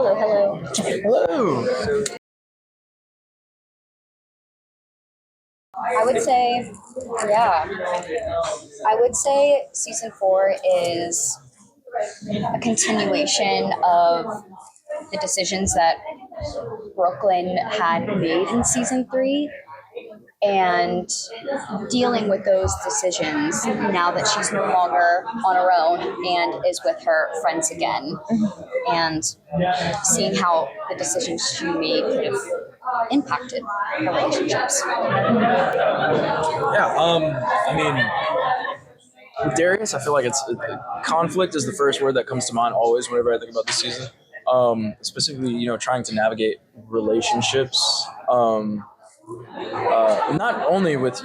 Hello, hello. Hello. I would say, yeah, I would say season 4 is a continuation of the decisions that Brooklyn had made in season 3 and dealing with those decisions now that she's no longer on her own and is with her friends again, and seeing how the decisions she made could have impacted her relationships. Yeah. I mean, with Darius, I feel like it's conflict is the first word that comes to mind always whenever I think about this season. Specifically, trying to navigate relationships. Not only with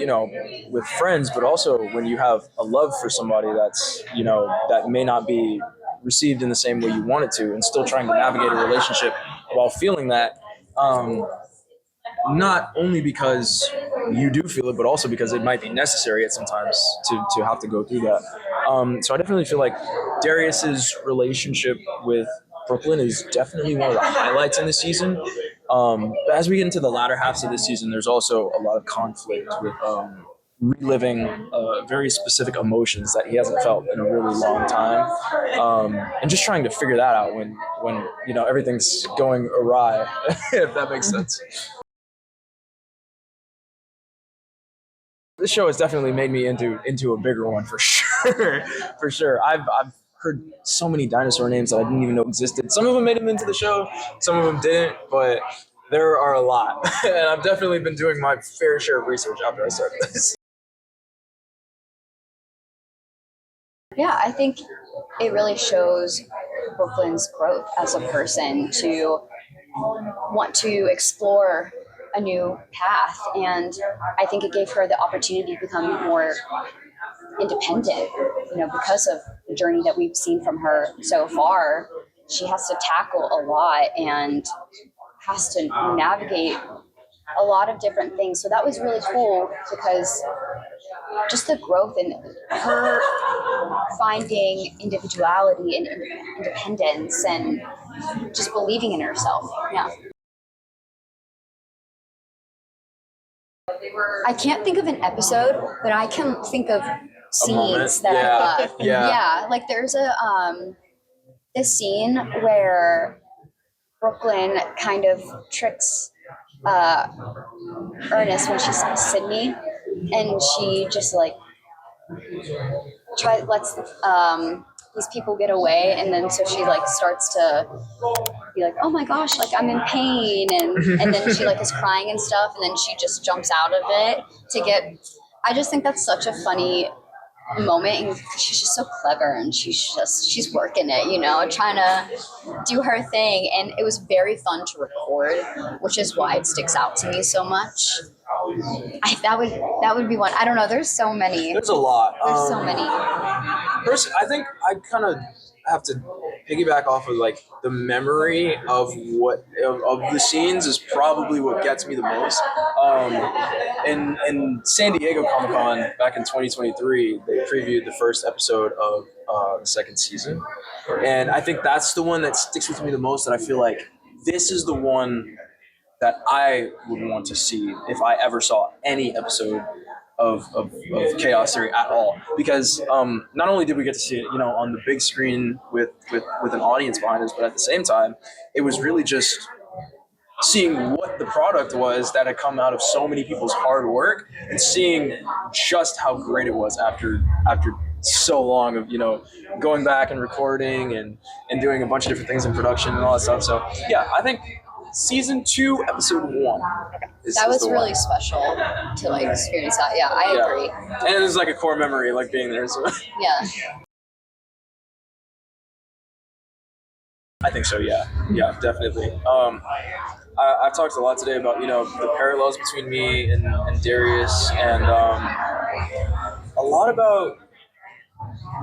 with friends, but also when you have a love for somebody that's that may not be received in the same way you want it to, and still trying to navigate a relationship while feeling that. Not only because you do feel it, but also because it might be necessary at sometimes to have to go through that. So I definitely feel like Darius's relationship with Brooklyn is definitely one of the highlights in the season. But as we get into the latter halves of this season, there's also a lot of conflict with reliving very specific emotions that he hasn't felt in a really long time, and just trying to figure that out when everything's going awry, if that makes sense. This show has definitely made me into a bigger one for sure. For sure. I've heard so many dinosaur names that I didn't even know existed. Some of them made them into the show, some of them didn't, but there are a lot. And I've definitely been doing my fair share of research after I started this. Yeah, I think it really shows Brooklyn's growth as a person to want to explore a new path, and I think it gave her the opportunity to become more independent, because of the journey that we've seen from her so far. She has to tackle a lot and has to navigate a lot of different things. So that was really cool, because just the growth in her finding individuality and independence and just believing in herself. Yeah. I can't think of an episode, but I can think of scenes that I thought, yeah, like there's a scene where Brooklyn kind of tricks Ernest when she's Sydney, and she just like lets these people get away, and then so she like starts to be like, oh my gosh, like I'm in pain, and then she like is crying and stuff, and then she just jumps out of it to get. I just think that's such a funny moment, and she's just so clever, and she's working it, trying to do her thing, and it was very fun to record, which is why it sticks out to me so much. That would be one. I don't know. There's so many. There's a lot. There's so many. First, I think I kind of have to piggyback off of like the memory of of the scenes is probably what gets me the most. In San Diego Comic-Con back in 2023, they previewed the first episode of the second season, and I think that's the one that sticks with me the most. That I feel like this is the one that I would want to see if I ever saw any episode of Chaos Theory at all, because not only did we get to see it on the big screen with an audience behind us, but at the same time it was really just seeing what the product was that had come out of so many people's hard work, and seeing just how great it was after so long of going back and recording and doing a bunch of different things in production and all that stuff. So yeah, I think Season 2, Episode 1. That was really special to like experience that. Yeah, I agree. And it was like a core memory, like being there. So. Yeah. I think so. Yeah, definitely. I've talked a lot today about the parallels between me and Darius, and a lot about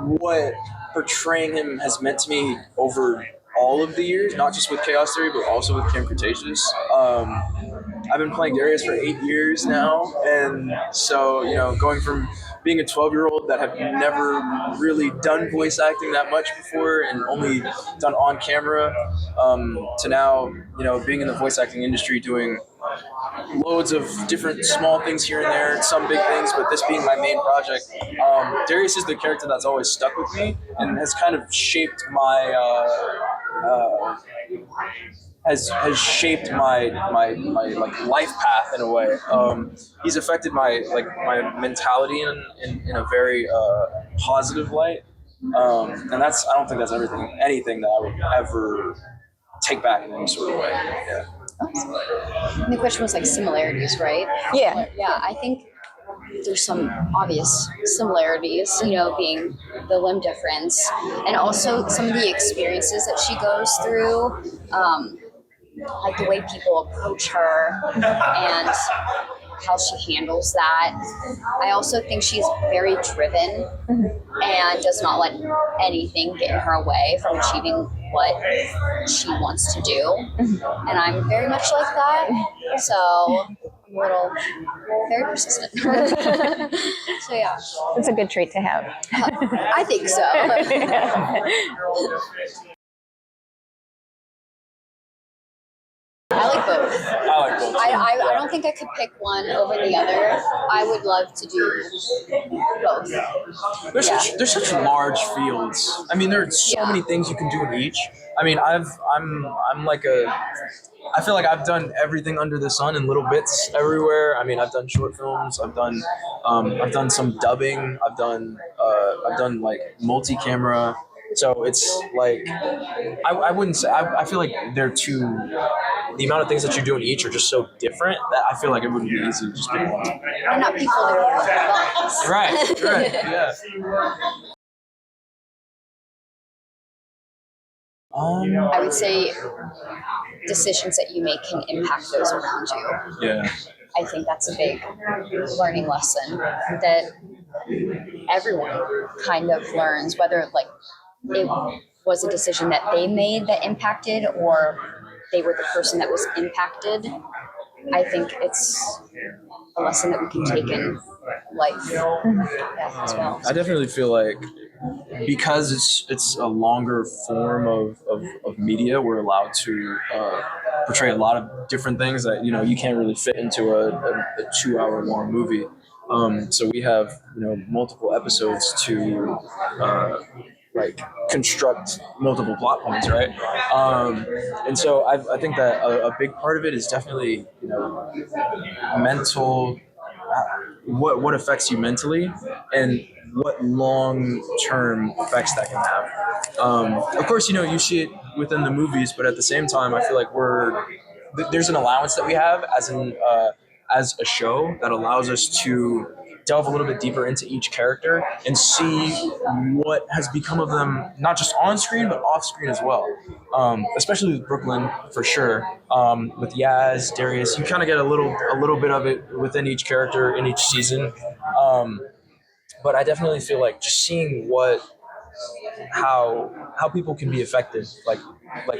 what portraying him has meant to me over all of the years, not just with Chaos Theory, but also with Camp Cretaceous. I've been playing Darius for 8 years now, and so going from being a 12-year-old that have never really done voice acting that much before and only done on camera, to now, being in the voice acting industry, doing loads of different small things here and there, some big things, but this being my main project. Darius is the character that's always stuck with me and has kind of shaped my has shaped my like life path in a way. He's affected my mentality in a very positive light, and I don't think that's anything that I would ever take back in any sort of way. Yeah. And the question was like similarities, right? Yeah. Yeah, I think there's some obvious similarities, being the limb difference and also some of the experiences that she goes through, like the way people approach her and how she handles that. I also think she's very driven and does not let anything get in her way from achieving what she wants to do. And I'm very much like that. So I'm very persistent. So yeah. It's a good trait to have. I think so. I like both. I like both. I don't think I could pick one over the other. I would love to do both. There's such large fields. I mean, there are so many things you can do in each. I mean, I feel like I've done everything under the sun in little bits everywhere. I mean, I've done short films. I've done some dubbing. I've done like multi-camera. So it's like I wouldn't say I feel like they're too. The amount of things that you do in each are just so different that I feel like it wouldn't be easy to just pick one. I'm not people that are Right, yeah. I would say decisions that you make can impact those around you. Yeah. I think that's a big learning lesson that everyone kind of learns, whether it was a decision that they made that impacted or they were the person that was impacted. I think it's a lesson that we can take in life as well. I definitely feel like because it's a longer form of media, we're allowed to portray a lot of different things that you can't really fit into a 2-hour long movie. So we have multiple episodes to construct multiple plot points, right? And so I think that a big part of it is definitely mental, what affects you mentally, and what long-term effects that can have. Of course, you see it within the movies, but at the same time, I feel like there's an allowance that we have as a show that allows us to delve a little bit deeper into each character and see what has become of them, not just on screen, but off screen as well. Especially with Brooklynn, for sure. With Yaz, Darius, you kind of get a little bit of it within each character in each season. But I definitely feel like just seeing how people can be affected, like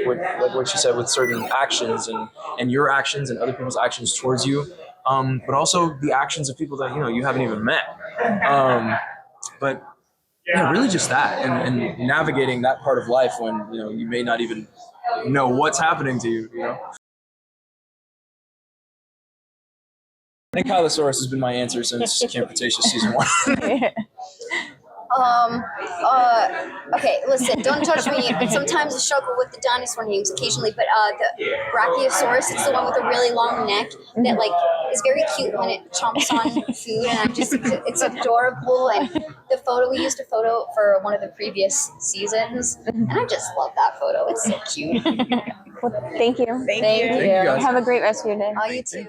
what you said with certain actions and your actions and other people's actions towards you, but also the actions of people that you haven't even met. But really just that and navigating that part of life when you may not even know what's happening to you. I think Kylosaurus has been my answer since Camp Cretaceous season 1. Okay, listen, don't judge me. Sometimes I struggle with the dinosaur names occasionally, but the Brachiosaurus, it's the one with a really long neck that is very cute when it chomps on food, and it's adorable. And the photo, we used a photo for one of the previous seasons, and I just love that photo. It's so cute. Well, thank you. Thank you. Thank you, guys. Have a great rest of your day. You too.